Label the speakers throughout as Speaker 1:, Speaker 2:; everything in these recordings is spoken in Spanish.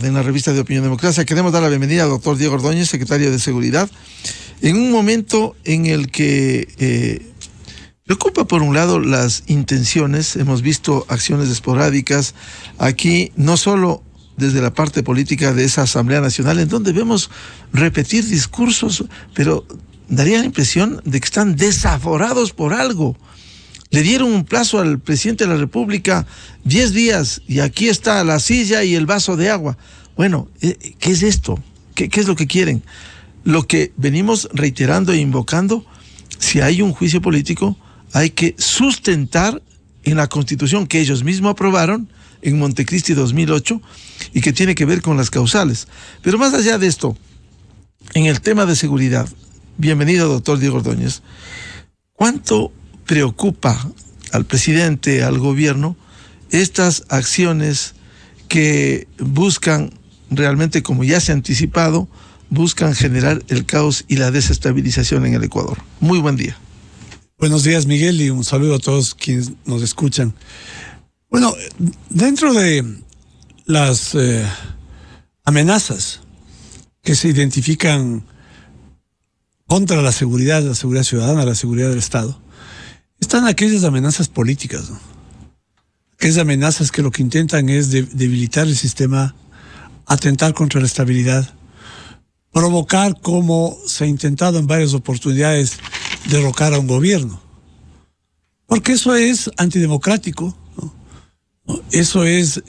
Speaker 1: En la revista de Opinión Democracia queremos dar la bienvenida al doctor Diego Ordóñez, secretario de Seguridad, en un momento en el que preocupa por un lado las intenciones. Hemos visto acciones esporádicas aquí, no solo desde la parte política de esa Asamblea Nacional, en donde vemos repetir discursos, pero daría la impresión de que están desaforados por algo. Le dieron un plazo al presidente de la República, 10 días, y aquí está la silla y el vaso de agua. Bueno, ¿qué es esto? ¿Qué es lo que quieren? Lo que venimos reiterando e invocando: si hay un juicio político, hay que sustentar en la Constitución que ellos mismos aprobaron en Montecristi 2008 y que tiene que ver con las causales. Pero más allá de esto, en el tema de seguridad, bienvenido, doctor Diego Ordóñez, ¿cuánto preocupa al presidente, al gobierno, estas acciones que buscan realmente, como ya se ha anticipado, buscan generar el caos y la desestabilización en el Ecuador? Muy buen día.
Speaker 2: Buenos días, Miguel, y un saludo a todos quienes nos escuchan. Bueno, dentro de las amenazas que se identifican contra la seguridad ciudadana, la seguridad del Estado, están aquellas amenazas políticas, ¿no? Aquellas amenazas que lo que intentan es debilitar el sistema, atentar contra la estabilidad, provocar, como se ha intentado en varias oportunidades, derrocar a un gobierno. Porque eso es antidemocrático, ¿no? Eso es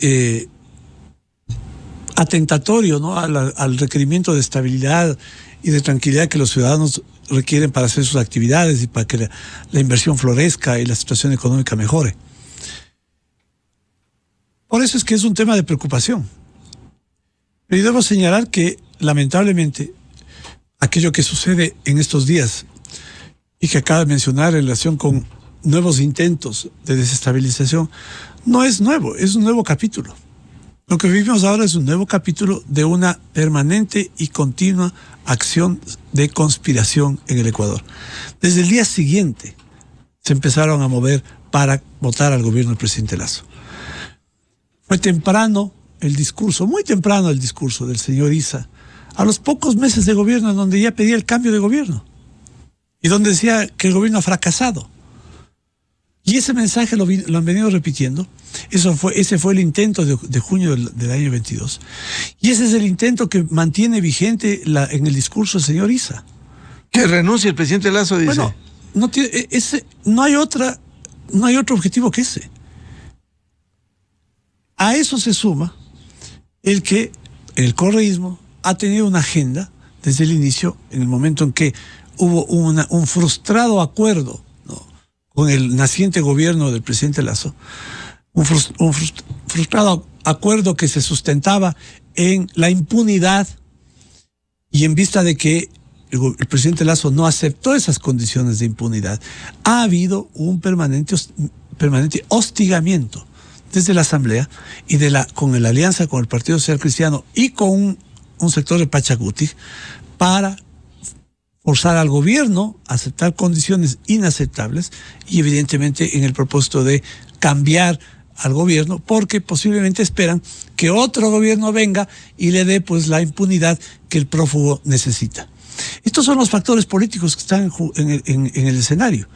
Speaker 2: atentatorio, ¿no?, al requerimiento de estabilidad y de tranquilidad que los ciudadanos requieren para hacer sus actividades y para que la inversión florezca y la situación económica mejore. Por eso es que es un tema de preocupación. Pero debo señalar que, lamentablemente, aquello que sucede en estos días y que acaba de mencionar en relación con nuevos intentos de desestabilización, no es nuevo, es un nuevo capítulo. Lo que vivimos ahora es un nuevo capítulo de una permanente y continua acción de conspiración en el Ecuador. Desde el día siguiente se empezaron a mover para votar al gobierno del presidente Lasso. Fue temprano el discurso, muy temprano el discurso del señor Issa, a los pocos meses de gobierno, en donde ya pedía el cambio de gobierno y donde decía que el gobierno ha fracasado. Y ese mensaje lo han venido repitiendo. Ese fue el intento de junio del año 22. Y ese es el intento que mantiene vigente en el discurso del señor Issa.
Speaker 1: Que renuncie el presidente Lasso, dice.
Speaker 2: Bueno, no hay otro objetivo que ese. A eso se suma el que el correísmo ha tenido una agenda desde el inicio, en el momento en que hubo un frustrado acuerdo, ¿no?, con el naciente gobierno del presidente Lasso, un frustrado acuerdo que se sustentaba en la impunidad, y en vista de que el presidente Lasso no aceptó esas condiciones de impunidad, ha habido un permanente hostigamiento desde la Asamblea y con la alianza con el Partido Social Cristiano y con un sector de Pachacuti para forzar al gobierno a aceptar condiciones inaceptables, y evidentemente en el propósito de cambiar al gobierno, porque posiblemente esperan que otro gobierno venga y le dé pues la impunidad que el prófugo necesita. Estos son los factores políticos que están en el escenario.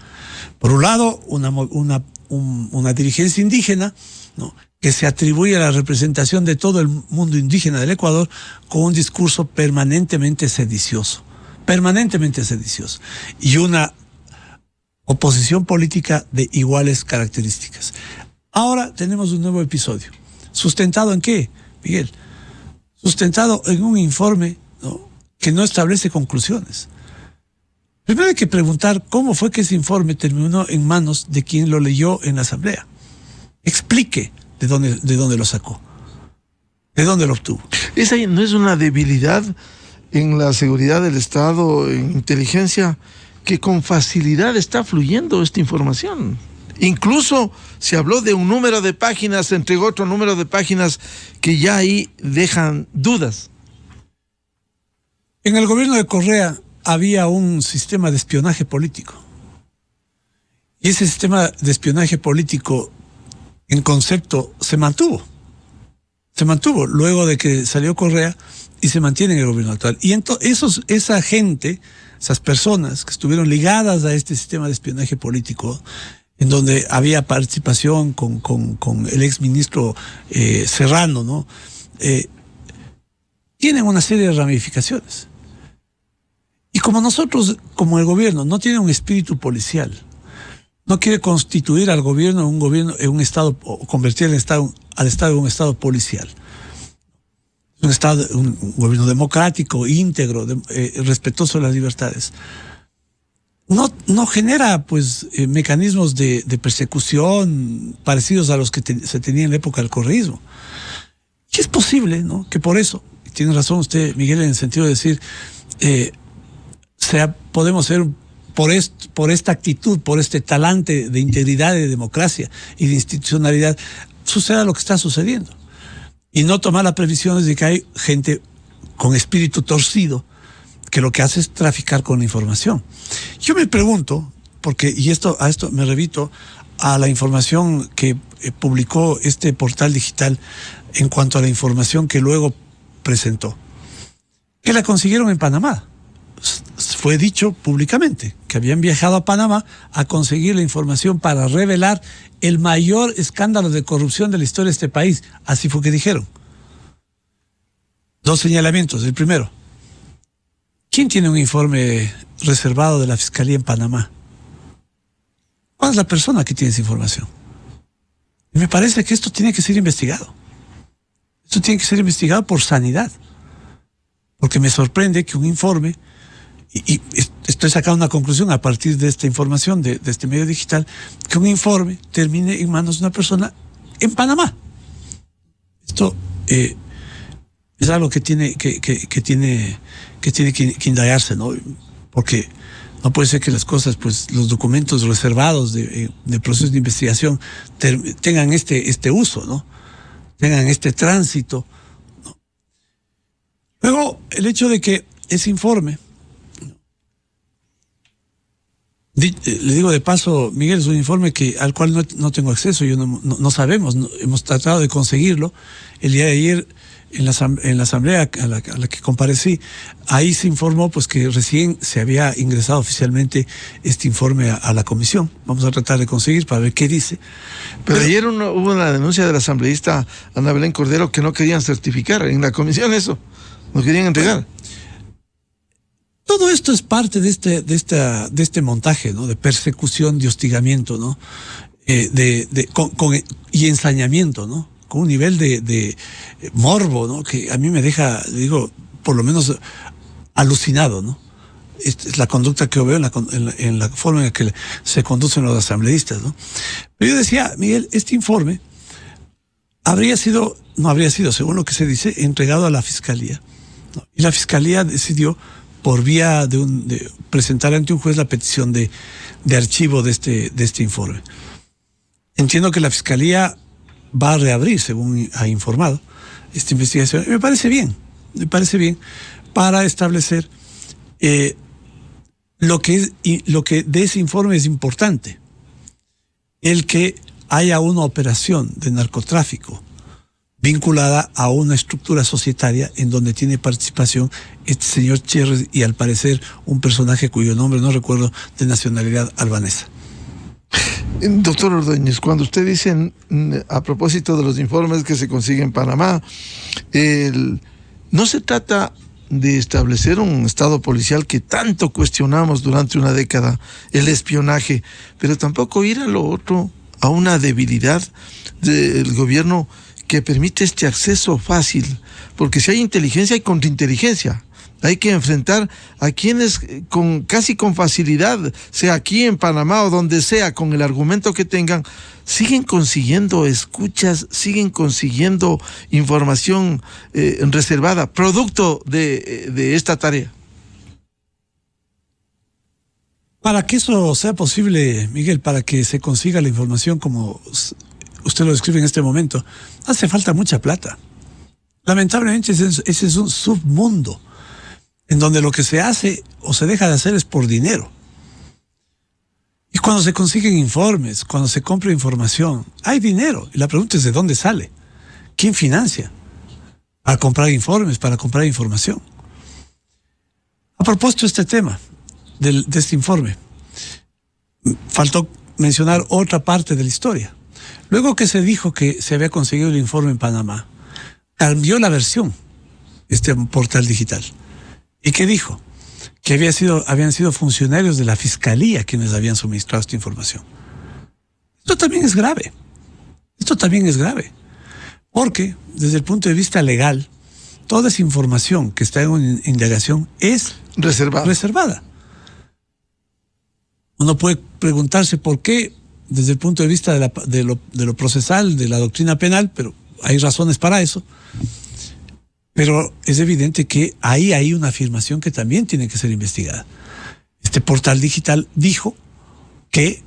Speaker 2: Por un lado, una dirigencia indígena, ¿no?, que se atribuye a la representación de todo el mundo indígena del Ecuador con un discurso permanentemente sedicioso, y una oposición política de iguales características. Ahora tenemos un nuevo episodio. ¿Sustentado en qué, Miguel? Sustentado en un informe, ¿no?, que no establece conclusiones. Primero hay que preguntar cómo fue que ese informe terminó en manos de quien lo leyó en la Asamblea. Explique de dónde lo sacó, de dónde lo obtuvo.
Speaker 1: ¿Esa no es una debilidad en la seguridad del Estado, en inteligencia, que con facilidad está fluyendo esta información? Incluso se habló de un número de páginas, se entregó otro número de páginas que ya ahí dejan dudas.
Speaker 2: En el gobierno de Correa había un sistema de espionaje político. Y ese sistema de espionaje político, en concepto, se mantuvo. Se mantuvo luego de que salió Correa y se mantiene en el gobierno actual. Y esa gente, esas personas que estuvieron ligadas a este sistema de espionaje político, en donde había participación con el exministro Serrano, ¿no? Tienen una serie de ramificaciones. Y como nosotros, como el gobierno, no tiene un espíritu policial, no quiere constituir al gobierno en un Estado, o convertir al Estado en un Estado policial. Un gobierno democrático, íntegro, respetuoso de las libertades. No genera, pues, mecanismos de persecución parecidos a los que se tenía en la época del correísmo. Y es posible, ¿no?, que por eso, y tiene razón usted, Miguel, en el sentido de decir, podemos ser por esta actitud, por este talante de integridad, de democracia y de institucionalidad, suceda lo que está sucediendo. Y no tomar las previsiones de que hay gente con espíritu torcido que lo que hace es traficar con la información. Yo me pregunto, a esto me remito a la información que publicó este portal digital en cuanto a la información que luego presentó, que la consiguieron en Panamá. Fue dicho públicamente que habían viajado a Panamá a conseguir la información para revelar el mayor escándalo de corrupción de la historia de este país. Así fue que dijeron. 2 señalamientos. El primero: ¿quién tiene un informe reservado de la Fiscalía en Panamá? ¿Cuál es la persona que tiene esa información? Y me parece que esto tiene que ser investigado. Esto tiene que ser investigado por sanidad. Porque me sorprende que un informe, y estoy sacando una conclusión a partir de esta información de este medio digital, que un informe termine en manos de una persona en Panamá. Esto es algo que tiene que indagarse, ¿no? Porque no puede ser que las cosas, pues, los documentos reservados de procesos de investigación tengan este uso, ¿no? Tengan este tránsito, ¿no? Luego, el hecho de que ese informe, le digo de paso, Miguel, es un informe al cual no tengo acceso, no sabemos, hemos tratado de conseguirlo. El día de ayer, en la asamblea a la que comparecí, ahí se informó, pues, que recién se había ingresado oficialmente este informe a la comisión. Vamos a tratar de conseguir para ver qué dice.
Speaker 1: Pero ayer hubo una denuncia del asambleísta Ana Belén Cordero que no querían certificar en la comisión eso, no querían entregar.
Speaker 2: Todo esto es parte de este montaje, ¿no?, de persecución, de hostigamiento, ¿no?, y ensañamiento, ¿no?, con un nivel de morbo, ¿no?, que a mí me deja, digo, por lo menos alucinado, ¿no? Esta es la conducta que veo en la forma en la que se conducen los asambleístas, ¿no? Pero yo decía, Miguel, este informe no habría sido, según lo que se dice, entregado a la Fiscalía, ¿no? Y la Fiscalía decidió, por vía de presentar ante un juez la petición de archivo de este informe. Entiendo que la Fiscalía va a reabrir, según ha informado, esta investigación. Y me parece bien para establecer lo que de ese informe es importante. El que haya una operación de narcotráfico vinculada a una estructura societaria en donde tiene participación este señor Cherres y, al parecer, un personaje cuyo nombre no recuerdo, de nacionalidad albanesa.
Speaker 1: Doctor Ordóñez, cuando usted dice, a propósito de los informes que se consiguen en Panamá, no se trata de establecer un estado policial que tanto cuestionamos durante una década, el espionaje, pero tampoco ir a lo otro, a una debilidad del gobierno que permite este acceso fácil, porque si hay inteligencia hay contrainteligencia. Hay que enfrentar a quienes casi con facilidad, sea aquí en Panamá o donde sea, con el argumento que tengan, siguen consiguiendo escuchas, siguen consiguiendo información reservada, producto de esta tarea.
Speaker 2: Para que eso sea posible, Miguel, para que se consiga la información como usted lo describe en este momento, hace falta mucha plata. Lamentablemente ese es un submundo en donde lo que se hace o se deja de hacer es por dinero. Y cuando se consiguen informes, cuando se compra información, hay dinero. Y la pregunta es, ¿de dónde sale? ¿Quién financia? para comprar informes, para comprar información. A propósito de este tema, de este informe, faltó mencionar otra parte de la historia. Luego que se dijo que se había conseguido el informe en Panamá, cambió la versión este portal digital. ¿Y qué dijo? Que habían sido funcionarios de la Fiscalía quienes habían suministrado esta información. Esto también es grave. Esto también es grave. Porque, desde el punto de vista legal, toda esa información que está en indagación es reservada. Uno puede preguntarse por qué, desde el punto de vista de lo procesal, de la doctrina penal, pero hay razones para eso. Pero es evidente que ahí hay una afirmación que también tiene que ser investigada. Este portal digital dijo que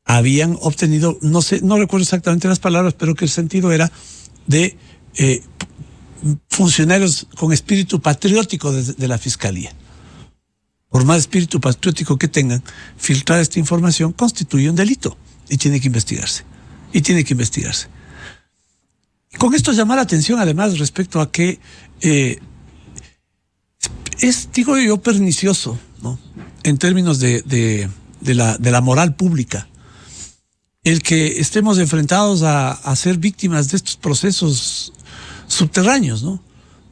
Speaker 2: habían obtenido, no recuerdo exactamente las palabras, pero que el sentido era de funcionarios con espíritu patriótico de la Fiscalía. Por más espíritu patriótico que tengan, filtrar esta información constituye un delito y tiene que investigarse. Con esto llama la atención además respecto a que es, digo yo, pernicioso, ¿no?, en términos de la moral pública, el que estemos enfrentados a ser víctimas de estos procesos subterráneos, ¿no?,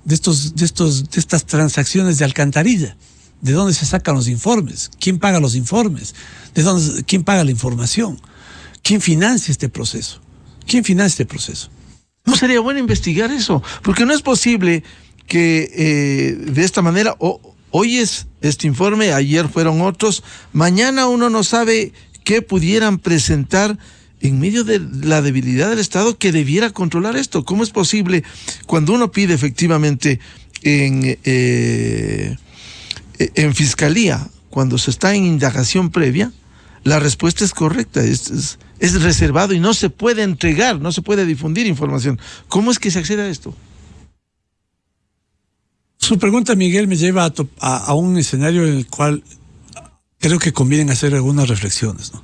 Speaker 2: de estas transacciones de alcantarilla. ¿De dónde se sacan los informes? ¿Quién paga los informes? ¿Quién paga la información? ¿Quién financia este proceso?
Speaker 1: No sería bueno investigar eso, porque no es posible que de esta manera, hoy es este informe, ayer fueron otros, mañana uno no sabe qué pudieran presentar en medio de la debilidad del Estado que debiera controlar esto. ¿Cómo es posible cuando uno pide efectivamente en fiscalía, cuando se está en indagación previa, la respuesta es correcta, es reservado y no se puede entregar, no se puede difundir información? ¿Cómo es que se accede a esto?
Speaker 2: Su pregunta, Miguel, me lleva a un escenario en el cual creo que conviene hacer algunas reflexiones, ¿no?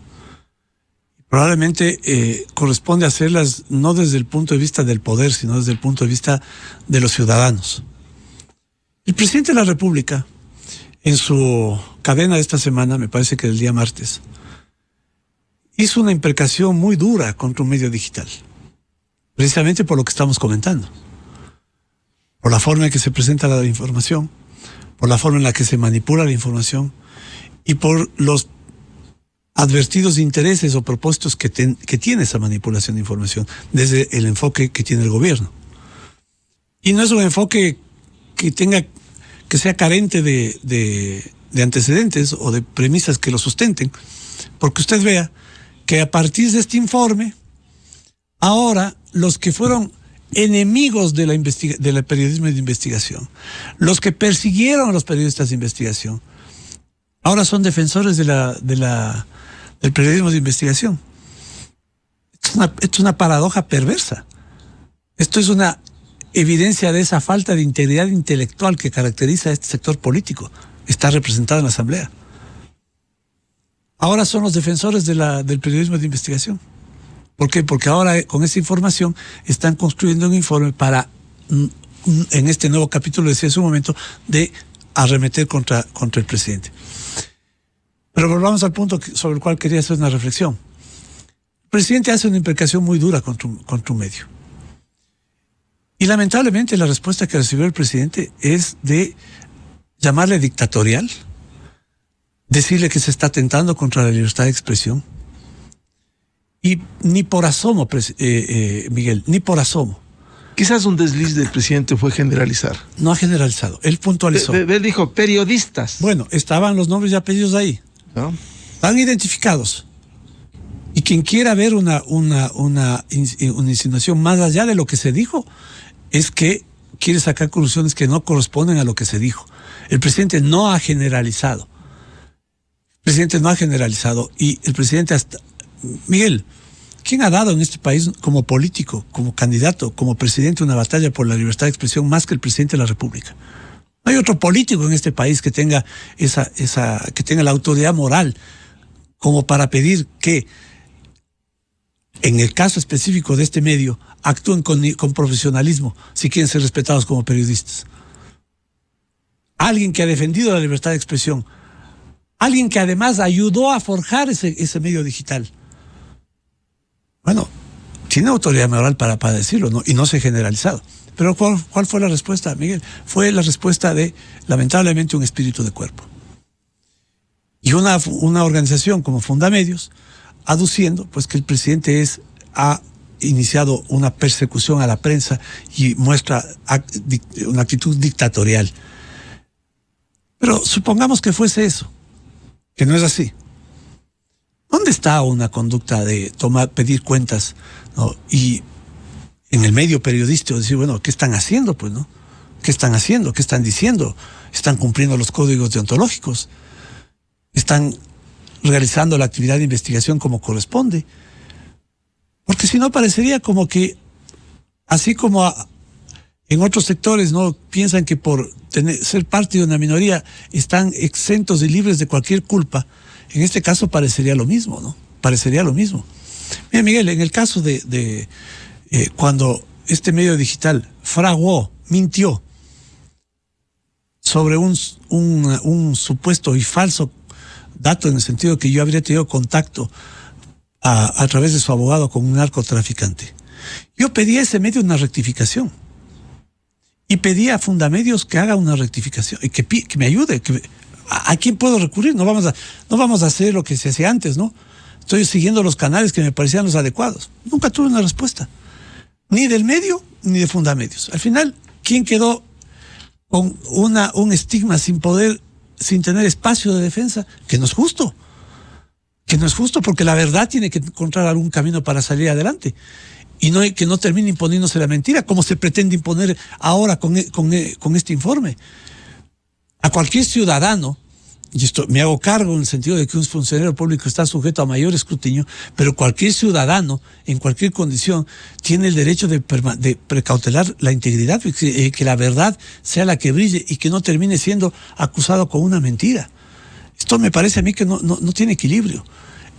Speaker 2: Probablemente corresponde hacerlas no desde el punto de vista del poder, sino desde el punto de vista de los ciudadanos. El presidente de la República, en su cadena de esta semana, me parece que el día martes, hizo una imprecación muy dura contra un medio digital, precisamente por lo que estamos comentando, por la forma en que se presenta la información, por la forma en la que se manipula la información y por los advertidos intereses o propósitos que tiene esa manipulación de información desde el enfoque que tiene el gobierno. Y no es un enfoque que sea carente de antecedentes o de premisas que lo sustenten, porque usted vea que a partir de este informe, ahora los que fueron enemigos del periodismo de investigación, los que persiguieron a los periodistas de investigación, ahora son defensores del periodismo de investigación. Esto es una paradoja perversa. Esto es una evidencia de esa falta de integridad intelectual que caracteriza a este sector político. Está representado en la Asamblea. Ahora son los defensores del periodismo de investigación. ¿Por qué? Porque ahora con esa información están construyendo un informe para, en este nuevo capítulo, decía hace un momento, de arremeter contra el presidente. Pero volvamos al punto sobre el cual quería hacer una reflexión. El presidente hace una imprecación muy dura contra un medio. Y lamentablemente la respuesta que recibió el presidente es de llamarle dictatorial, decirle que se está atentando contra la libertad de expresión. Y ni por asomo, Miguel, ni por asomo.
Speaker 1: Quizás un desliz del presidente fue generalizar.
Speaker 2: No ha generalizado, él puntualizó.
Speaker 1: Él dijo periodistas.
Speaker 2: Bueno, estaban los nombres y apellidos ahí. ¿No? Están identificados. Y quien quiera ver una insinuación más allá de lo que se dijo, es que quiere sacar conclusiones que no corresponden a lo que se dijo. El presidente no ha generalizado. Y el presidente hasta... Miguel, ¿quién ha dado en este país como político, como candidato, como presidente una batalla por la libertad de expresión más que el presidente de la República? No hay otro político en este país que tenga que tenga la autoridad moral como para pedir que en el caso específico de este medio, actúen con profesionalismo si quieren ser respetados como periodistas. Alguien que ha defendido la libertad de expresión, alguien que además ayudó a forjar ese medio digital. Bueno, tiene autoridad moral para decirlo, ¿no? Y no se ha generalizado. Pero ¿cuál fue la respuesta, Miguel? Fue la respuesta de, lamentablemente, un espíritu de cuerpo. Y una organización como Fundamedios, aduciendo pues que el presidente ha iniciado una persecución a la prensa y muestra una actitud dictatorial. Pero supongamos que fuese eso, que no es así. ¿Dónde está una conducta de pedir cuentas, ¿no? Y en el medio periodístico decir, bueno, ¿qué están haciendo? Pues, ¿no? ¿Qué están haciendo? ¿Qué están diciendo? ¿Están cumpliendo los códigos deontológicos? ¿Están realizando la actividad de investigación como corresponde? Porque si no, parecería como que, así como en otros sectores, ¿no?, piensan que por ser parte de una minoría están exentos y libres de cualquier culpa, en este caso parecería lo mismo, ¿no? Parecería lo mismo. Mira, Miguel, en el caso de cuando este medio digital fraguó, mintió sobre un supuesto y falso dato, en el sentido que yo habría tenido contacto a través de su abogado con un narcotraficante, yo pedí a ese medio una rectificación y pedí a Fundamedios que haga una rectificación y que me ayude. ¿A quién puedo recurrir? No vamos a hacer lo que se hacía antes, ¿no? Estoy siguiendo los canales que me parecían los adecuados. Nunca tuve una respuesta, ni del medio ni de Fundamedios. Al final, ¿quién quedó con un estigma sin tener espacio de defensa? Que no es justo. Que no es justo, porque la verdad tiene que encontrar algún camino para salir adelante. Y que no termine imponiéndose la mentira, como se pretende imponer ahora con este informe. A cualquier ciudadano, y esto me hago cargo en el sentido de que un funcionario público está sujeto a mayor escrutinio, pero cualquier ciudadano, en cualquier condición, tiene el derecho de precautelar la integridad, que la verdad sea la que brille y que no termine siendo acusado con una mentira. Esto me parece a mí que no tiene equilibrio.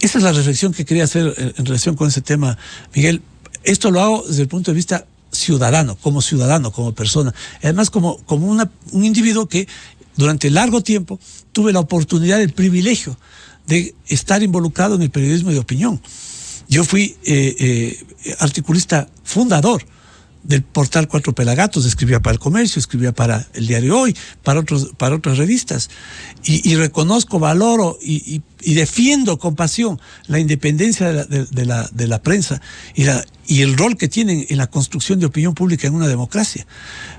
Speaker 2: Esa es la reflexión que quería hacer en relación con ese tema, Miguel. Esto lo hago desde el punto de vista ciudadano, como persona. Además, como un individuo que durante largo tiempo tuve la oportunidad, el privilegio de estar involucrado en el periodismo de opinión. Yo fui articulista fundador del portal Cuatro Pelagatos, escribía para El Comercio, escribía para el Diario Hoy, para otras revistas, y reconozco, valoro y defiendo con pasión la independencia de la prensa y el rol que tienen en la construcción de opinión pública en una democracia.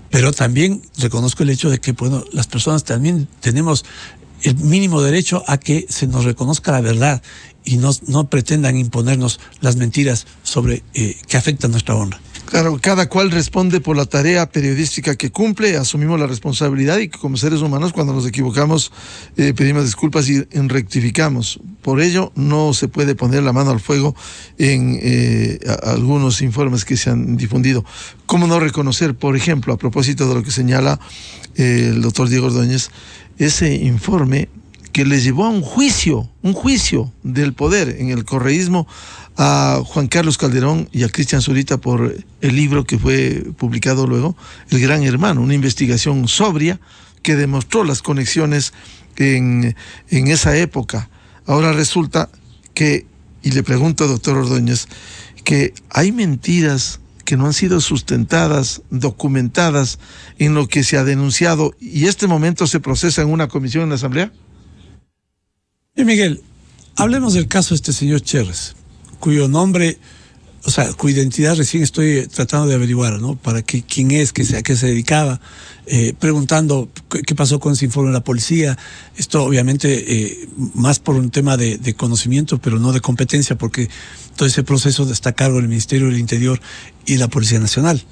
Speaker 2: Pero también reconozco el hecho de que, bueno, las personas también tenemos el mínimo derecho a que se nos reconozca la verdad y no pretendan imponernos las mentiras que afectan nuestra honra.
Speaker 1: Claro, cada cual responde por la tarea periodística que cumple, asumimos la responsabilidad y como seres humanos cuando nos equivocamos pedimos disculpas y rectificamos. Por ello no se puede poner la mano al fuego en algunos informes que se han difundido. ¿Cómo no reconocer, por ejemplo, a propósito de lo que señala el doctor Diego Ordóñez, ese informe que le llevó a un juicio del poder en el correísmo a Juan Carlos Calderón y a Cristian Zurita por el libro que fue publicado luego, El Gran Hermano, una investigación sobria que demostró las conexiones en esa época? Ahora resulta que, y le pregunto, doctor Ordóñez, que hay mentiras que no han sido sustentadas, documentadas en lo que se ha denunciado y este momento se procesa en una comisión en la Asamblea.
Speaker 2: Y Miguel, hablemos del caso de este señor Cherres, cuyo nombre, cuya identidad recién estoy tratando de averiguar, ¿no? Para quién es, a qué se dedicaba, preguntando qué pasó con ese informe de la policía. Esto obviamente más por un tema de conocimiento, pero no de competencia, porque todo ese proceso está a cargo del Ministerio del Interior y la Policía Nacional.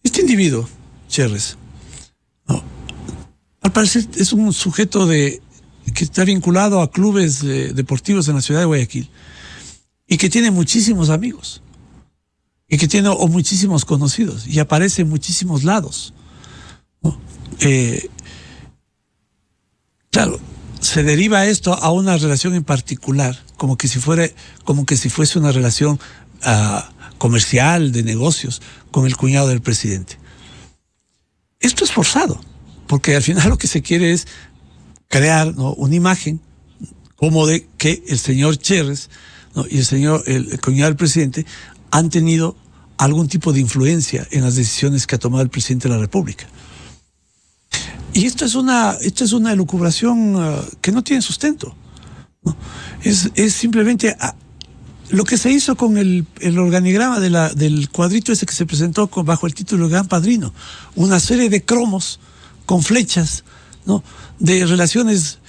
Speaker 2: Este individuo, Cherres, ¿no?, al parecer es un sujeto que está vinculado a clubes deportivos en la ciudad de Guayaquil y que tiene muchísimos amigos y que tiene muchísimos conocidos y aparece en muchísimos lados, ¿no? Claro, se deriva esto a una relación en particular, como que si fuese una relación comercial, de negocios, con el cuñado del presidente. Esto es forzado, porque al final lo que se quiere es crear, ¿no?, una imagen como de que el señor Cherres, ¿no?, y el cuñado del presidente han tenido algún tipo de influencia en las decisiones que ha tomado el presidente de la República. Y esto es una elucubración que no tiene sustento, ¿no? Es simplemente lo que se hizo con el organigrama del cuadrito ese que se presentó bajo el título de Gran Padrino, una serie de cromos con flechas, ¿no?, de relaciones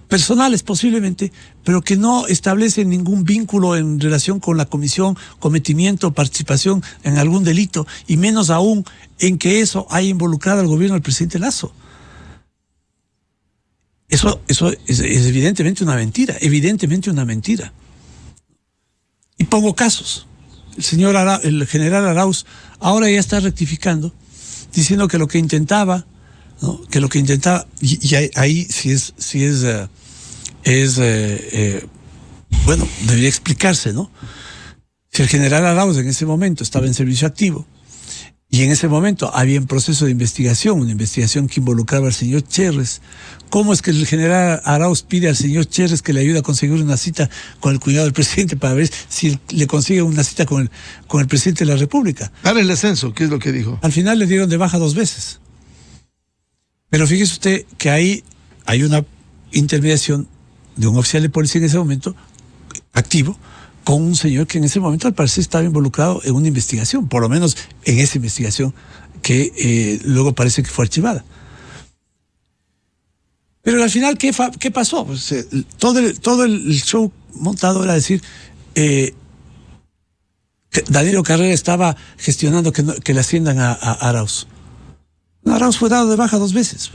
Speaker 2: personales posiblemente, pero que no establecen ningún vínculo en relación con la comisión, cometimiento, participación en algún delito, y menos aún en que eso haya involucrado al gobierno del presidente Lasso. Eso es evidentemente una mentira, Y pongo casos. El general Arauz ahora ya está rectificando, diciendo que lo que intentaba, ¿no?, y ahí bueno, debería explicarse, ¿no? Si el general Arauz en ese momento estaba en servicio activo, y en ese momento había un proceso de investigación, una investigación que involucraba al señor Cherres, ¿cómo es que el general Arauz pide al señor Cherres que le ayude a conseguir una cita con el cuñado del presidente para ver si le consigue una cita con el presidente de la República?
Speaker 1: Ahora el ascenso, ¿qué es lo que dijo?
Speaker 2: Al final le dieron de baja 2 veces. Pero fíjese usted que ahí hay una intermediación de un oficial de policía en ese momento, activo, con un señor que en ese momento al parecer estaba involucrado en una investigación, por lo menos en esa investigación que luego parece que fue archivada. Pero al final, ¿qué pasó? Pues, todo el show montado era decir que Danilo Carrera estaba gestionando que le asciendan a Arauz. Arauz fue dado de baja 2 veces.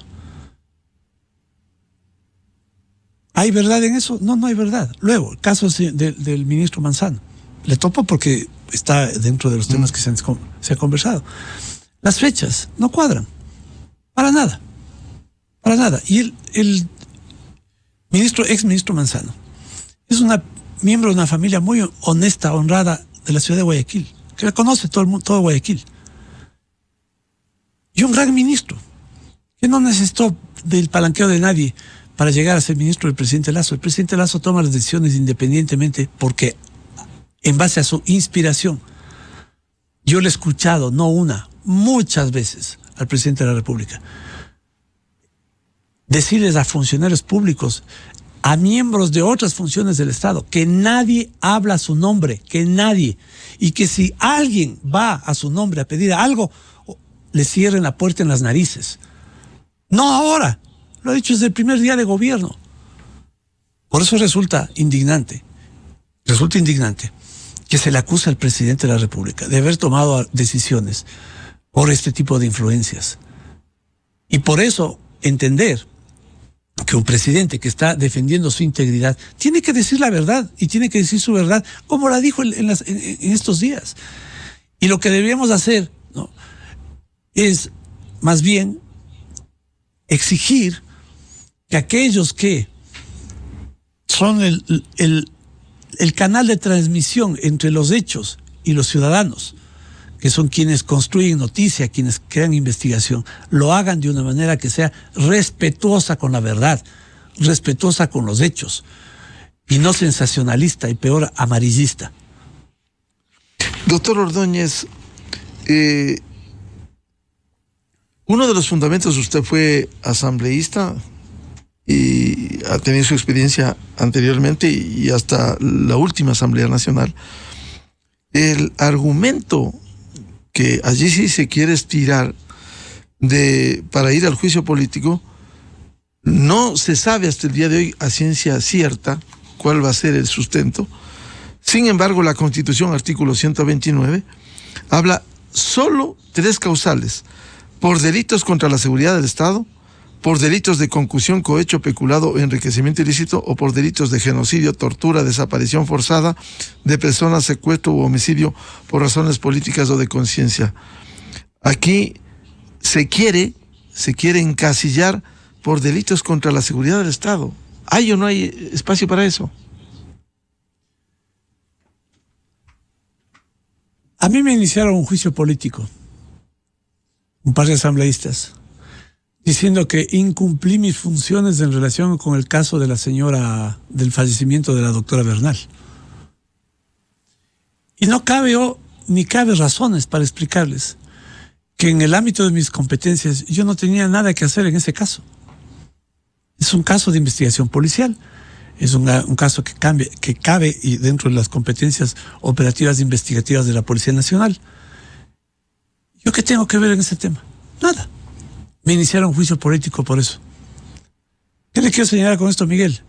Speaker 2: ¿Hay verdad en eso? No hay verdad. Luego, el caso del ministro Manzano. Le topo porque está dentro de los temas que se ha conversado. Las fechas no cuadran. Para nada. Y el ex ministro Manzano es miembro de una familia muy honesta, honrada de la ciudad de Guayaquil, que la conoce todo el mundo, todo Guayaquil. Y un gran ministro, que no necesitó del palanqueo de nadie para llegar a ser ministro del presidente Lasso. El presidente Lasso toma las decisiones independientemente porque, en base a su inspiración, yo le he escuchado, no una, muchas veces al presidente de la República decirles a funcionarios públicos, a miembros de otras funciones del Estado, que nadie habla a su nombre, que nadie, y que si alguien va a su nombre a pedir algo, le cierren la puerta en las narices. No ahora, lo ha dicho desde el primer día de gobierno. Por eso resulta indignante que se le acuse al presidente de la República de haber tomado decisiones por este tipo de influencias. Y por eso entender que un presidente que está defendiendo su integridad tiene que decir la verdad, y tiene que decir su verdad como la dijo en estos días. Y lo que debíamos hacer, ¿no?, es más bien exigir que aquellos que son el canal de transmisión entre los hechos y los ciudadanos, que son quienes construyen noticia, quienes crean investigación, lo hagan de una manera que sea respetuosa con la verdad, respetuosa con los hechos, y no sensacionalista y peor amarillista.
Speaker 1: Doctor Ordóñez, uno de los fundamentos, usted fue asambleísta y ha tenido su experiencia anteriormente y hasta la última Asamblea Nacional. El argumento que allí sí se quiere estirar para ir al juicio político, no se sabe hasta el día de hoy a ciencia cierta cuál va a ser el sustento. Sin embargo, la Constitución, artículo 129, habla solo 3 causales: por delitos contra la seguridad del Estado, por delitos de concusión, cohecho, peculado o enriquecimiento ilícito, o por delitos de genocidio, tortura, desaparición forzada de personas, secuestro u homicidio por razones políticas o de conciencia. Aquí se quiere encasillar por delitos contra la seguridad del Estado. ¿Hay o no hay espacio para eso?
Speaker 2: A mí me iniciaron un juicio político, un par de asambleístas, diciendo que incumplí mis funciones en relación con el caso de la señora, del fallecimiento de la doctora Bernal. Y no cabe ni cabe razones para explicarles que en el ámbito de mis competencias yo no tenía nada que hacer en ese caso. Es un caso de investigación policial, es un caso que cabe y dentro de las competencias operativas e investigativas de la Policía Nacional. ¿Yo qué tengo que ver en ese tema? Nada. Me iniciaron un juicio político por eso. ¿Qué le quiero señalar con esto, Miguel?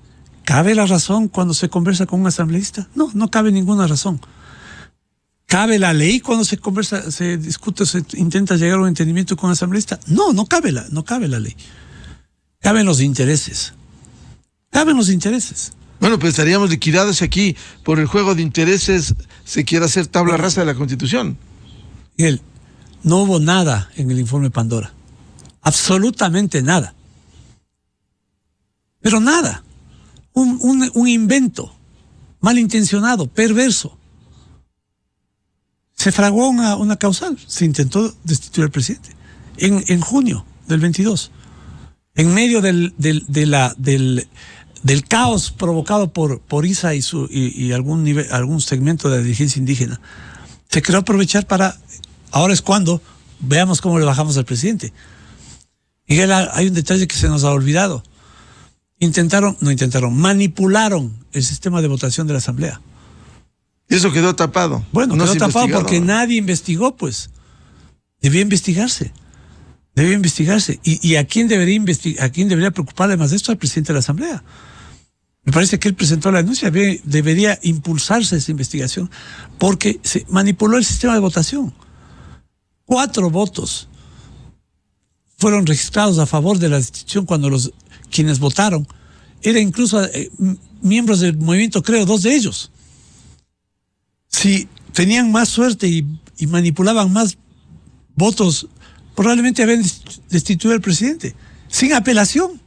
Speaker 2: ¿Cabe la razón cuando se conversa con un asambleísta? No, no cabe ninguna razón. ¿Cabe la ley cuando se conversa, se discute, se intenta llegar a un entendimiento con un asambleísta? No, no cabe la ley. Caben los intereses. Caben los intereses.
Speaker 1: Bueno, pues estaríamos liquidados aquí por el juego de intereses. Se quiere hacer tabla rasa de la Constitución.
Speaker 2: Miguel, no hubo nada en el informe Pandora. Absolutamente nada. Pero nada. Un invento malintencionado, perverso. Se fraguó una causal. Se intentó destituir al presidente en junio del 22. En medio del caos provocado por ISA y algún segmento de la dirigencia indígena, se quería aprovechar para, ahora es cuando, veamos cómo le bajamos al presidente. Miguel, hay un detalle que se nos ha olvidado. Manipularon el sistema de votación de la Asamblea.
Speaker 1: Eso quedó tapado.
Speaker 2: Bueno, quedó tapado porque nadie investigó, pues. Debía investigarse. ¿Y a quién debería preocuparle más de esto? Al presidente de la Asamblea. Me parece que él presentó la denuncia, debería impulsarse esa investigación, porque se manipuló el sistema de votación. 4 votos fueron registrados a favor de la destitución cuando quienes votaron eran incluso miembros del movimiento, creo, 2 de ellos. Si tenían más suerte y manipulaban más votos, probablemente habían destituido al presidente, sin apelación.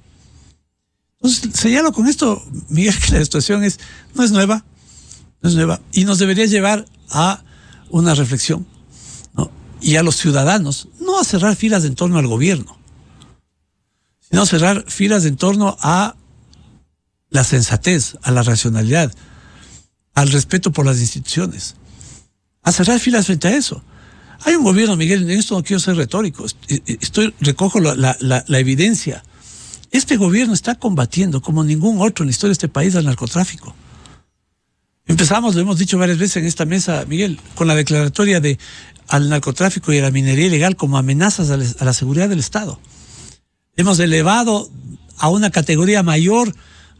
Speaker 2: Entonces, señalo con esto, Miguel, que la situación no es nueva, y nos debería llevar a una reflexión, ¿no? Y a los ciudadanos, no a cerrar filas en torno al gobierno, sino a cerrar filas en torno a la sensatez, a la racionalidad, al respeto por las instituciones, a cerrar filas frente a eso. Hay un gobierno, Miguel, en esto no quiero ser retórico, recojo la evidencia. Este gobierno está combatiendo como ningún otro en la historia de este país al narcotráfico. Empezamos, lo hemos dicho varias veces en esta mesa, Miguel, con la declaratoria al narcotráfico y a la minería ilegal como amenazas a la seguridad del Estado. Hemos elevado a una categoría mayor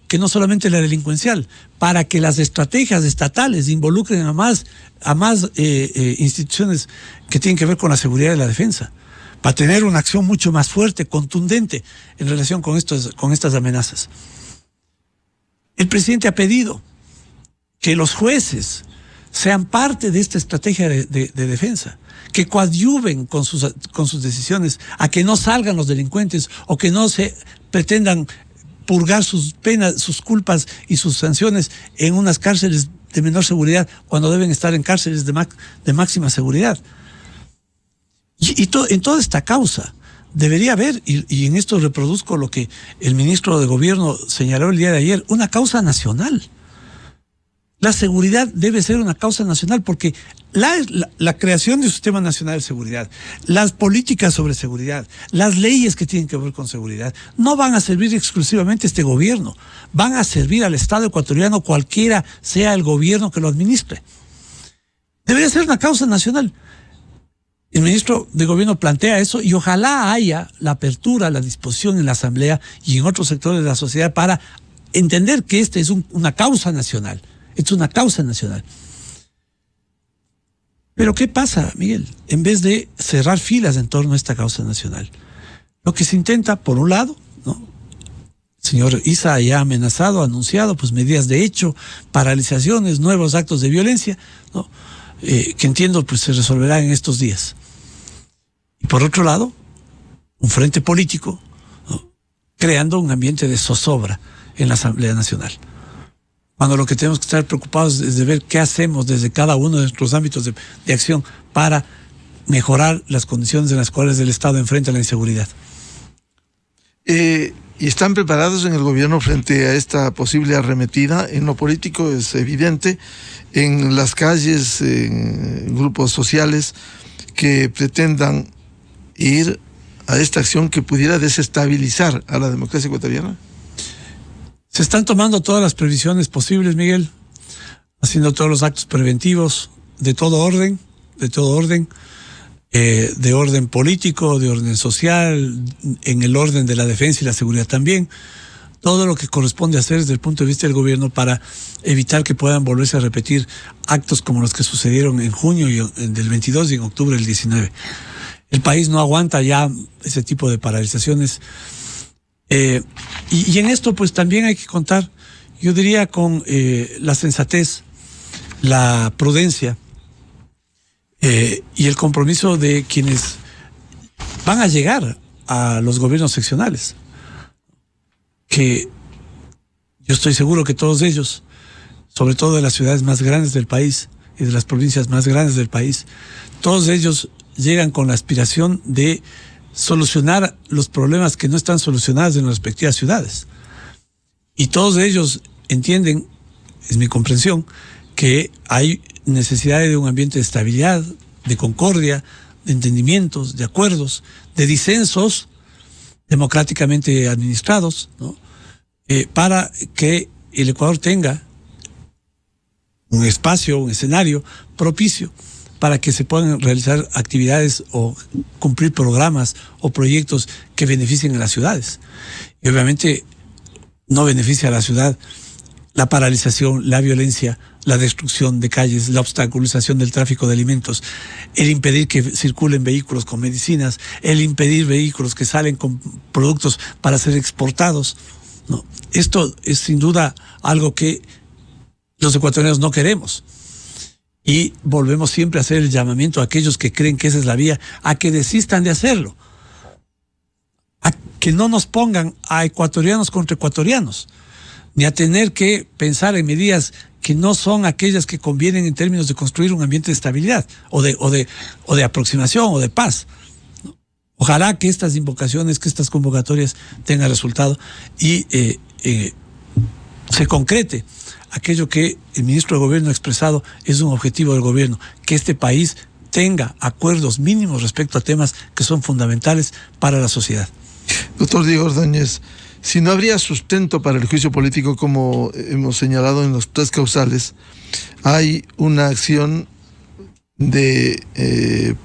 Speaker 2: que no solamente la delincuencial, para que las estrategias estatales involucren a más instituciones que tienen que ver con la seguridad y la defensa, para tener una acción mucho más fuerte, contundente en relación con estas amenazas. El presidente ha pedido que los jueces sean parte de esta estrategia de defensa, que coadyuven con sus decisiones a que no salgan los delincuentes o que no se pretendan purgar sus penas, sus culpas y sus sanciones en unas cárceles de menor seguridad cuando deben estar en cárceles de máxima seguridad. En toda esta causa debería haber, y en esto reproduzco lo que el ministro de Gobierno señaló el día de ayer, una causa nacional. La seguridad debe ser una causa nacional porque la creación de un sistema nacional de seguridad, las políticas sobre seguridad, las leyes que tienen que ver con seguridad, no van a servir exclusivamente a este gobierno, van a servir al Estado ecuatoriano, cualquiera sea el gobierno que lo administre. Debería ser una causa nacional. El ministro de Gobierno plantea eso y ojalá haya la apertura, la disposición en la Asamblea y en otros sectores de la sociedad para entender que esta es una causa nacional. Es una causa nacional. Pero ¿qué pasa, Miguel? En vez de cerrar filas en torno a esta causa nacional, lo que se intenta, por un lado, ¿no? El señor Issa ya ha amenazado, ha anunciado pues medidas de hecho, paralizaciones, nuevos actos de violencia, ¿no? Que entiendo pues se resolverá en estos días. Y por otro lado, un frente político, ¿no? Creando un ambiente de zozobra en la Asamblea Nacional. Cuando lo que tenemos que estar preocupados es de ver qué hacemos desde cada uno de nuestros ámbitos de acción para mejorar las condiciones en las cuales el Estado enfrenta la inseguridad.
Speaker 1: ¿Y están preparados en el gobierno frente a esta posible arremetida? En lo político es evidente, en las calles, en grupos sociales que pretendan ir a esta acción que pudiera desestabilizar a la democracia ecuatoriana.
Speaker 2: Se están tomando todas las previsiones posibles, Miguel, haciendo todos los actos preventivos de todo orden, de orden político, de orden social, en el orden de la defensa y la seguridad también. Todo lo que corresponde hacer desde el punto de vista del gobierno para evitar que puedan volverse a repetir actos como los que sucedieron en junio del 22 y en octubre del 19. El país no aguanta ya ese tipo de paralizaciones. Y en esto pues también hay que contar, yo diría, con la sensatez, la prudencia y el compromiso de quienes van a llegar a los gobiernos seccionales, que yo estoy seguro que todos ellos, sobre todo de las ciudades más grandes del país y de las provincias más grandes del país, todos ellos llegan con la aspiración de solucionar los problemas que no están solucionados en las respectivas ciudades. Y todos ellos entienden, es mi comprensión, que hay necesidad de un ambiente de estabilidad, de concordia, de entendimientos, de acuerdos, de disensos democráticamente administrados, ¿no? Para que el Ecuador tenga un espacio, un escenario propicio para que se puedan realizar actividades o cumplir programas o proyectos que beneficien a las ciudades. Y obviamente no beneficia a la ciudad la paralización, la violencia, la destrucción de calles, la obstaculización del tráfico de alimentos, el impedir que circulen vehículos con medicinas, el impedir vehículos que salen con productos para ser exportados. No, esto es sin duda algo que los ecuatorianos no queremos. Y volvemos siempre a hacer el llamamiento a aquellos que creen que esa es la vía, a que desistan de hacerlo, a que no nos pongan a ecuatorianos contra ecuatorianos, ni a tener que pensar en medidas que no son aquellas que convienen en términos de construir un ambiente de estabilidad o de aproximación o de paz. Ojalá que estas invocaciones, que estas convocatorias tengan resultado y se concrete aquello que el ministro de Gobierno ha expresado es un objetivo del gobierno, que este país tenga acuerdos mínimos respecto a temas que son fundamentales para la sociedad.
Speaker 1: Doctor Diego Ordóñez, si no habría sustento para el juicio político, como hemos señalado en los tres causales, hay una acción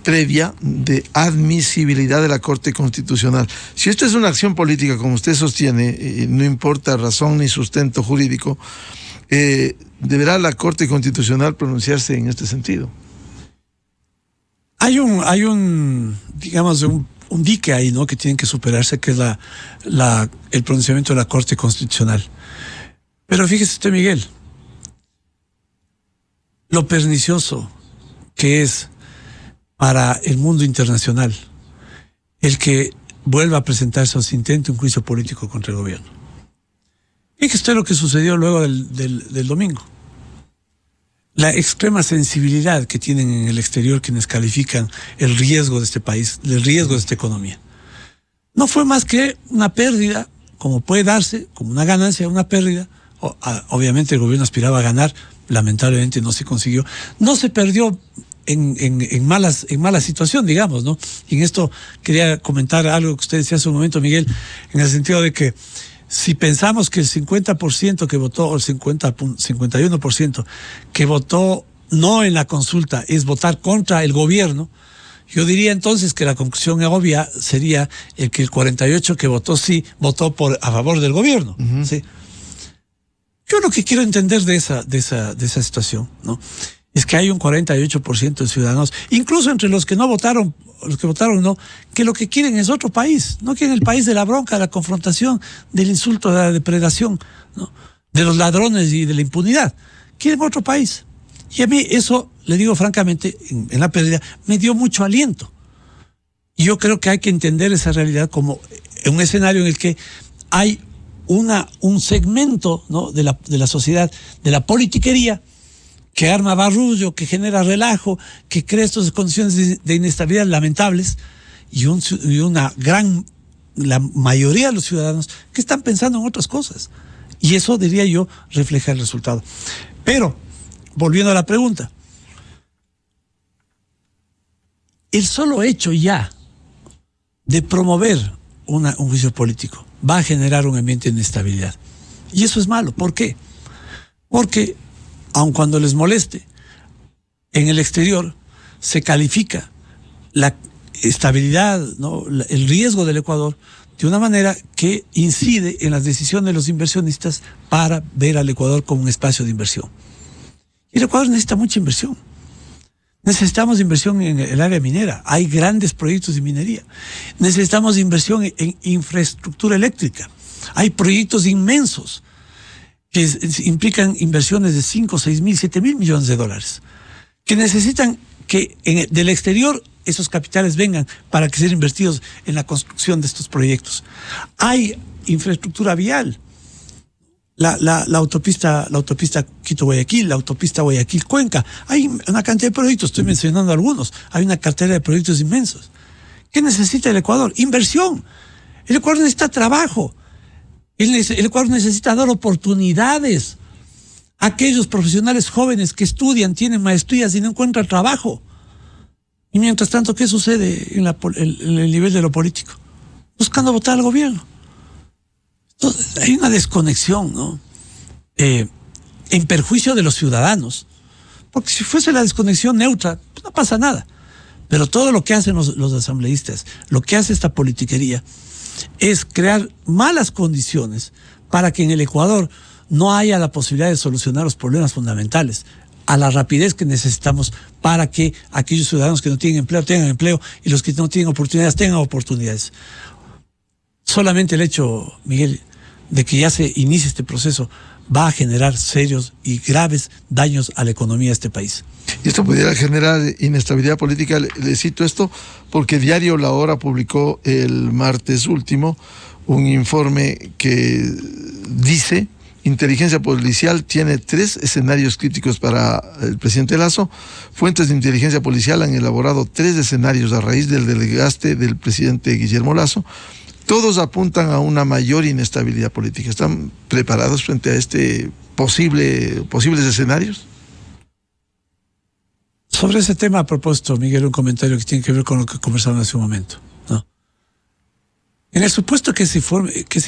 Speaker 1: previa de admisibilidad de la Corte Constitucional. Si esto es una acción política, como usted sostiene, no importa razón ni sustento jurídico, deberá la Corte Constitucional pronunciarse en este sentido.
Speaker 2: Hay un digamos, un dique ahí, ¿no?, que tiene que superarse, que es el pronunciamiento de la Corte Constitucional. Pero fíjese usted, Miguel, lo pernicioso que es para el mundo internacional el que vuelva a presentarse o se intente un juicio político contra el gobierno. Fíjese usted lo que sucedió luego del domingo. La extrema sensibilidad que tienen en el exterior quienes califican el riesgo de este país, el riesgo de esta economía. No fue más que una pérdida, como puede darse, como una ganancia, una pérdida. Obviamente el gobierno aspiraba a ganar, lamentablemente no se consiguió. No se perdió en mala situación, digamos, ¿no? Y en esto quería comentar algo que usted decía hace un momento, Miguel, en el sentido de que si pensamos que el 50% que votó, o el 51% que votó no en la consulta es votar contra el gobierno, yo diría entonces que la conclusión obvia sería que el 48% que votó sí, votó a favor del gobierno. Uh-huh. ¿Sí? Yo lo que quiero entender de esa situación, ¿no?, es que hay un 48% de ciudadanos, incluso entre los que no votaron, los que votaron no, que lo que quieren es otro país, no quieren el país de la bronca, de la confrontación, del insulto, de la depredación, ¿no?, de los ladrones y de la impunidad. Quieren otro país. Y a mí eso, le digo francamente, en la pérdida, me dio mucho aliento. Y yo creo que hay que entender esa realidad como un escenario en el que hay un segmento, ¿no?, de la sociedad, de la politiquería, que arma barullo, que genera relajo, que crea estas condiciones de inestabilidad lamentables, y la mayoría de los ciudadanos que están pensando en otras cosas. Y eso, diría yo, refleja el resultado. Pero, volviendo a la pregunta, el solo hecho ya de promover un juicio político va a generar un ambiente de inestabilidad. Y eso es malo. ¿Por qué? Porque, aun cuando les moleste, en el exterior se califica la estabilidad, ¿no?, el riesgo del Ecuador de una manera que incide en las decisiones de los inversionistas para ver al Ecuador como un espacio de inversión. Y el Ecuador necesita mucha inversión. Necesitamos inversión en el área minera. Hay grandes proyectos de minería. Necesitamos inversión en infraestructura eléctrica. Hay proyectos inmensos que implican inversiones de 5, 6 mil, 7 mil millones de dólares, que necesitan que del exterior esos capitales vengan para que sean invertidos en la construcción de estos proyectos. Hay infraestructura vial. La autopista Quito-Guayaquil, la autopista Guayaquil-Cuenca. Hay una cantidad de proyectos, estoy mencionando algunos. Hay una cartera de proyectos inmensos. ¿Qué necesita el Ecuador? Inversión. El Ecuador necesita trabajo. El Ecuador necesita dar oportunidades a aquellos profesionales jóvenes que estudian, tienen maestrías y no encuentran trabajo. Y mientras tanto, ¿qué sucede en el nivel de lo político? Buscando votar al gobierno. Entonces, hay una desconexión, ¿no?, en perjuicio de los ciudadanos. Porque si fuese la desconexión neutra, pues no pasa nada. Pero todo lo que hacen los asambleístas, lo que hace esta politiquería, es crear malas condiciones para que en el Ecuador no haya la posibilidad de solucionar los problemas fundamentales a la rapidez que necesitamos para que aquellos ciudadanos que no tienen empleo tengan empleo y los que no tienen oportunidades tengan oportunidades. Solamente el hecho, Miguel, de que ya se inicie este proceso va a generar serios y graves daños a la economía de este país.
Speaker 1: Y esto pudiera generar inestabilidad política. Le cito esto porque Diario La Hora publicó el martes último un informe que dice: inteligencia policial tiene 3 escenarios críticos para el presidente Lasso. Fuentes de inteligencia policial han elaborado 3 escenarios a raíz del desgaste del presidente Guillermo Lasso. Todos apuntan a una mayor inestabilidad política. ¿Están preparados frente a posibles escenarios?
Speaker 2: Sobre ese tema, a propósito, Miguel, un comentario que tiene que ver con lo que conversamos hace un momento, ¿no? En el supuesto que se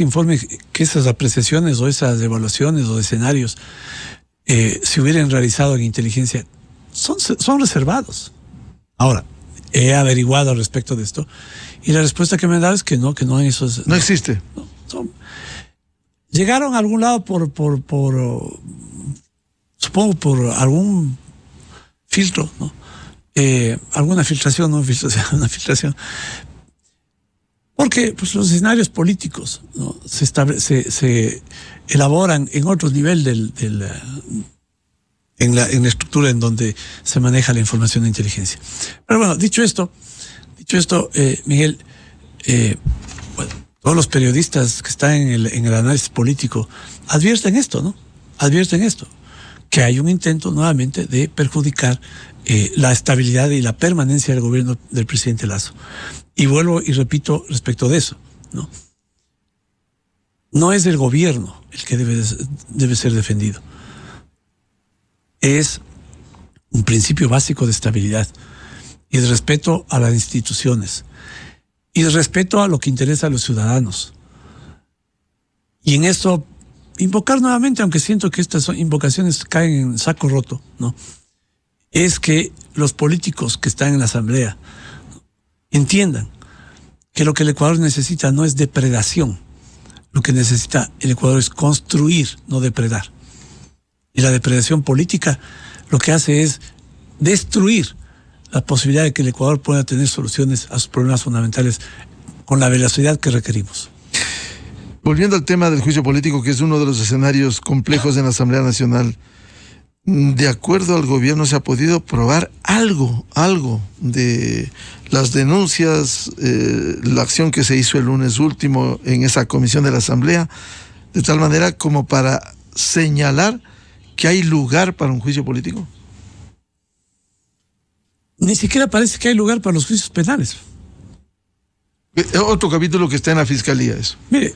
Speaker 2: informe que esas apreciaciones o esas evaluaciones o escenarios se hubieran realizado en inteligencia, son reservados. Ahora, he averiguado al respecto de esto y la respuesta que me han dado es que no hay esos.
Speaker 1: No existe.
Speaker 2: Llegaron a algún lado supongo por algún filtro, ¿no? Alguna filtración, no filtración, una filtración. Porque pues, los escenarios políticos, ¿no?, se elaboran en otro nivel en la estructura en donde se maneja la información de inteligencia. Pero bueno, dicho esto, Miguel, bueno, todos los periodistas que están en el análisis político advierten esto, ¿no? Advierten esto, que hay un intento nuevamente de perjudicar la estabilidad y la permanencia del gobierno del presidente Lasso. Y vuelvo y repito respecto de eso, ¿no? No es el gobierno el que debe ser defendido. Es un principio básico de estabilidad y de respeto a las instituciones y de respeto a lo que interesa a los ciudadanos. Y en esto, invocar nuevamente, aunque siento que estas invocaciones caen en saco roto, ¿no?, es que los políticos que están en la Asamblea entiendan que lo que el Ecuador necesita no es depredación. Lo que necesita el Ecuador es construir, no depredar. Y la depredación política lo que hace es destruir la posibilidad de que el Ecuador pueda tener soluciones a sus problemas fundamentales con la velocidad que requerimos.
Speaker 1: Volviendo al tema del juicio político, que es uno de los escenarios complejos en la Asamblea Nacional, de acuerdo al gobierno, ¿se ha podido probar algo de las denuncias, la acción que se hizo el lunes último en esa comisión de la Asamblea? de tal manera como para señalar que hay lugar para un juicio político?
Speaker 2: Ni siquiera parece que hay lugar para los juicios penales.
Speaker 1: Otro capítulo que está en la fiscalía, eso.
Speaker 2: Mire,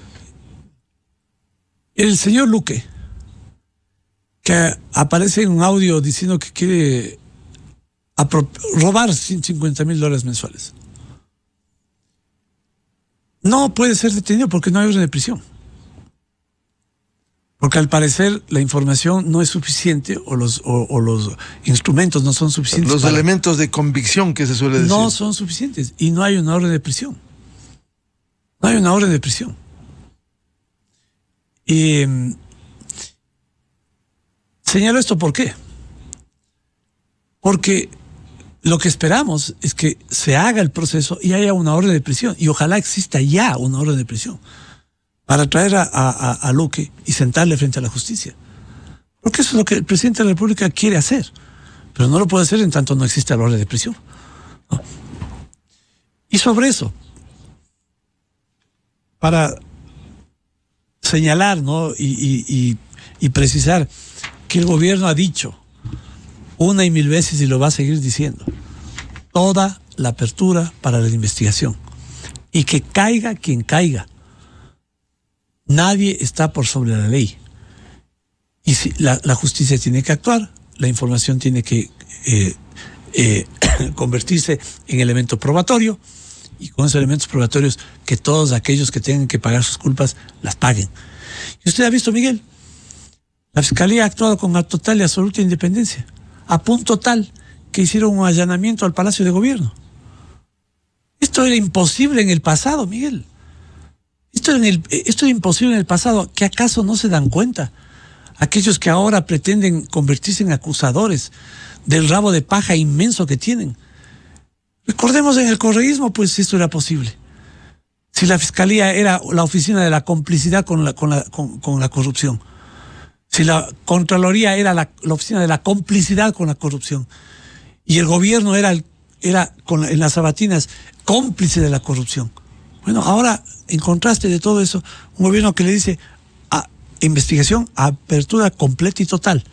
Speaker 2: el señor Luque, que aparece en un audio diciendo que quiere robar $150,000 mensuales, no puede ser detenido porque no hay orden de prisión. Porque al parecer la información no es suficiente o los instrumentos no son suficientes.
Speaker 1: Los elementos de convicción que se suele decir.
Speaker 2: No son suficientes y no hay una orden de prisión. No hay una orden de prisión. Y señalo esto ¿por qué? Porque lo que esperamos es que se haga el proceso y haya una orden de prisión. Y ojalá exista ya una orden de prisión para traer a Luque y sentarle frente a la justicia. Porque eso es lo que el presidente de la República quiere hacer. Pero no lo puede hacer en tanto no exista la orden de prisión, ¿no? Y sobre eso, para señalar, ¿no? y precisar que el gobierno ha dicho una y mil veces y lo va a seguir diciendo, toda la apertura para la investigación y que caiga quien caiga. Nadie está por sobre la ley. Y si la justicia tiene que actuar, la información tiene que convertirse en elemento probatorio, y con esos elementos probatorios que todos aquellos que tengan que pagar sus culpas las paguen. Y usted ha visto, Miguel, la Fiscalía ha actuado con total y absoluta independencia, a punto tal que hicieron un allanamiento al Palacio de Gobierno. Esto era imposible en el pasado, Miguel. Esto era imposible en el pasado. ¿Que acaso no se dan cuenta aquellos que ahora pretenden convertirse en acusadores del rabo de paja inmenso que tienen? Recordemos en el correísmo, pues esto era posible. Si la Fiscalía era la oficina de la complicidad con la corrupción, si la Contraloría era la oficina de la complicidad con la corrupción, y el gobierno era en las sabatinas cómplice de la corrupción. Bueno, ahora, en contraste de todo eso, un gobierno que le dice a investigación, a apertura completa y total.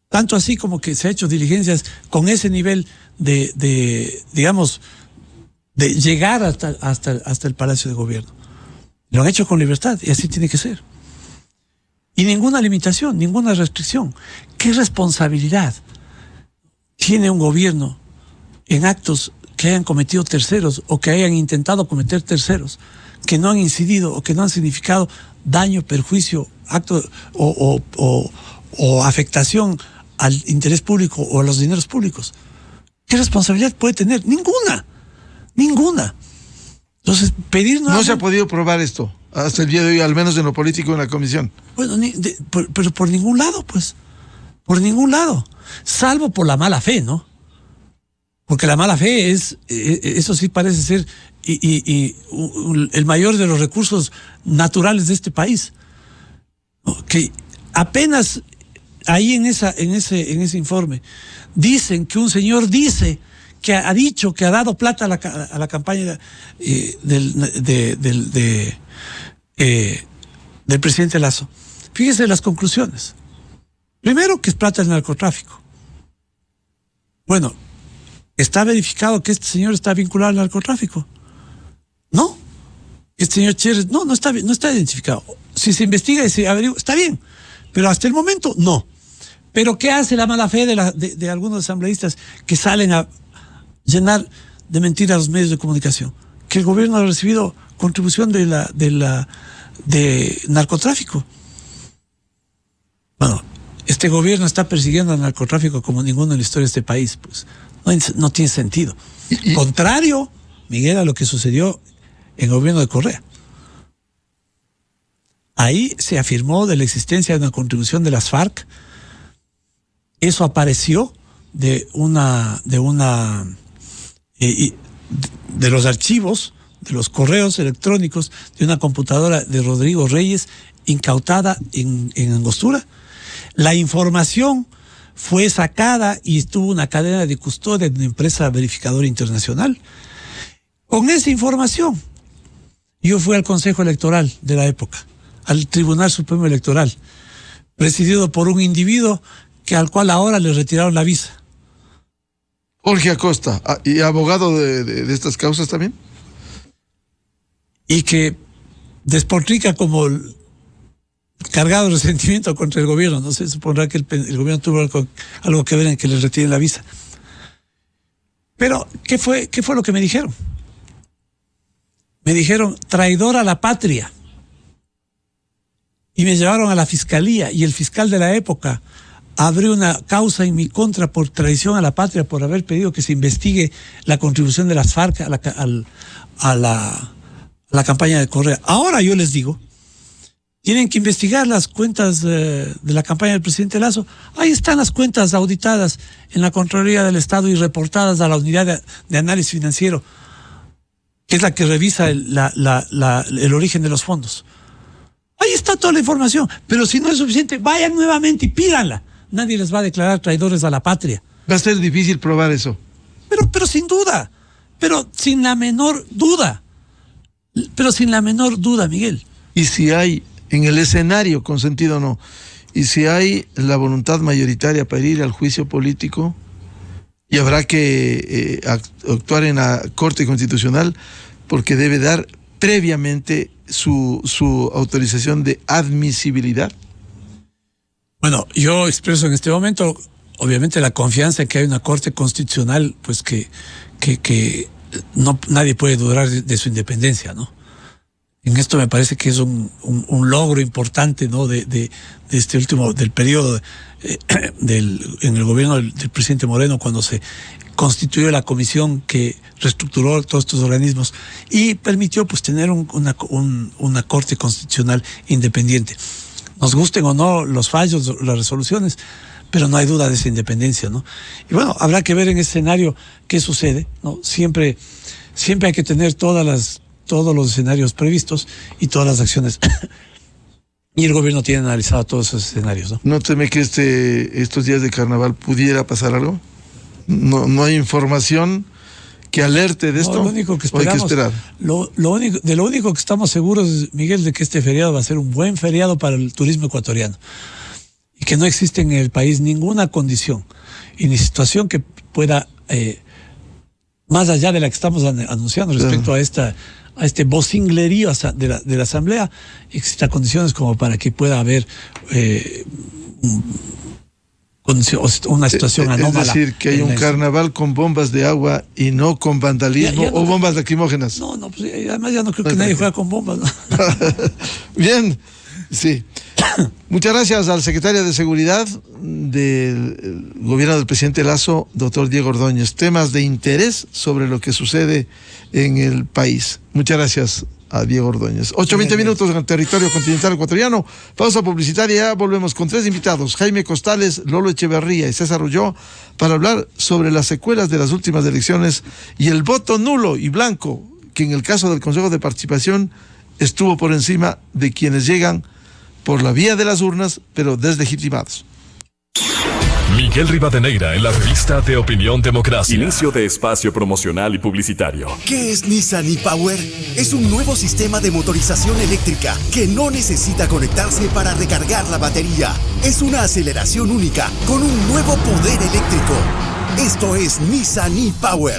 Speaker 2: Tanto así como que se ha hecho diligencias con ese nivel digamos, de llegar hasta el Palacio de Gobierno. Lo han hecho con libertad y así tiene que ser. Y ninguna limitación, ninguna restricción. ¿Qué responsabilidad tiene un gobierno en actos que hayan cometido terceros o que hayan intentado cometer terceros, que no han incidido o que no han significado daño, perjuicio, acto o afectación al interés público o a los dineros públicos? ¿Qué responsabilidad puede tener? Ninguna. Entonces, pedir
Speaker 1: no se ha podido probar esto hasta el día de hoy, al menos en lo político en la comisión.
Speaker 2: Bueno, pero por ningún lado, pues. Por ningún lado. Salvo por la mala fe, ¿no? Porque la mala fe eso sí parece ser el mayor de los recursos naturales de este país. Que apenas ahí en ese informe dicen que un señor dice que ha dicho que ha dado plata a la campaña del presidente Lasso. Fíjese las conclusiones. Primero, que es plata del narcotráfico. Bueno, ¿está verificado que este señor está vinculado al narcotráfico? No. Este señor Chérez, no está identificado. Si se investiga y se averigua, está bien. Pero hasta el momento, no. Pero ¿qué hace la mala fe de algunos asambleístas que salen a llenar de mentiras a los medios de comunicación? Que el gobierno ha recibido contribución de narcotráfico. Bueno, este gobierno está persiguiendo al narcotráfico como ninguno en la historia de este país, pues. No tiene sentido. Contrario, Miguel, a lo que sucedió en el gobierno de Correa. Ahí se afirmó de la existencia de una contribución de las FARC. Eso apareció de los archivos, de los correos electrónicos de una computadora de Rodrigo Reyes incautada en Angostura. La información fue sacada y estuvo una cadena de custodia de una empresa verificadora internacional. Con esa información, yo fui al Consejo Electoral de la época al Tribunal Supremo Electoral, presidido por un individuo al cual ahora le retiraron la visa.
Speaker 1: Jorge Acosta, ¿y abogado de estas causas también?
Speaker 2: Y que despotrica como cargado de resentimiento contra el gobierno. No se supondrá que el gobierno tuvo algo que ver en que le retiren la visa. Pero, ¿qué fue lo que me dijeron? Me dijeron traidor a la patria. Y me llevaron a la fiscalía, y el fiscal de la época abrió una causa en mi contra por traición a la patria, por haber pedido que se investigue la contribución de las FARC a la campaña de Correa. Ahora yo les digo, tienen que investigar las cuentas de la campaña del presidente Lasso. Ahí están las cuentas auditadas en la Contraloría del Estado y reportadas a la unidad de análisis financiero, que es la que revisa el origen de los fondos. Ahí está toda la información, pero si no es suficiente, vayan nuevamente y pídanla. Nadie les va a declarar traidores a la patria.
Speaker 1: Va a ser difícil probar eso.
Speaker 2: Pero sin duda, pero sin la menor duda. Pero sin la menor duda, Miguel.
Speaker 1: Y si hay, en el escenario, consentido o no, y si hay la voluntad mayoritaria para ir al juicio político, y habrá que actuar en la Corte Constitucional, porque debe dar previamente su autorización de admisibilidad.
Speaker 2: Bueno, yo expreso en este momento, obviamente, la confianza en que hay una Corte Constitucional, pues que no, nadie puede dudar de su independencia, ¿no? En esto me parece que es un logro importante, ¿no? De este último, del periodo en el gobierno del presidente Moreno, cuando se constituyó la comisión que reestructuró todos estos organismos y permitió, pues, tener una Corte Constitucional independiente. Nos gusten o no los fallos, las resoluciones, pero no hay duda de esa independencia, ¿no? Y bueno, habrá que ver en ese escenario qué sucede, ¿no? Siempre hay que tener todos los escenarios previstos y todas las acciones. Y el gobierno tiene analizado todos esos escenarios, ¿no?
Speaker 1: ¿No teme que estos días de carnaval pudiera pasar algo? ¿No hay información que alerte de esto?
Speaker 2: No, lo único que esperamos,
Speaker 1: hay que esperar.
Speaker 2: Lo único que estamos seguros, Miguel, de que este feriado va a ser un buen feriado para el turismo ecuatoriano y que no existe en el país ninguna condición y ni situación que pueda, más allá de la que estamos anunciando respecto a este vocinglerío de la Asamblea, existan condiciones como para que pueda haber una situación anómala.
Speaker 1: Es decir, que hay un carnaval con bombas de agua y no con vandalismo o bombas lacrimógenas.
Speaker 2: No, pues además ya no creo que nadie juega con bombas, ¿no?
Speaker 1: Bien, sí. Muchas gracias al secretario de Seguridad del gobierno del presidente Lasso, doctor Diego Ordóñez. Temas de interés sobre lo que sucede en el país. Muchas gracias a Diego Ordóñez. 8:20 minutos en el territorio continental ecuatoriano. Pausa publicitaria. Volvemos con 3 invitados: Jaime Costales, Lolo Echeverría y César Ulloa, para hablar sobre las secuelas de las últimas elecciones y el voto nulo y blanco, que en el caso del Consejo de Participación estuvo por encima de quienes llegan por la vía de las urnas, pero deslegitimados.
Speaker 3: Miguel Rivadeneira en la revista de Opinión Democracia.
Speaker 4: Inicio de espacio promocional y publicitario.
Speaker 5: ¿Qué es Nissan e-Power? Es un nuevo sistema de motorización eléctrica que no necesita conectarse para recargar la batería. Es una aceleración única con un nuevo poder eléctrico. Esto es Nissan e-Power.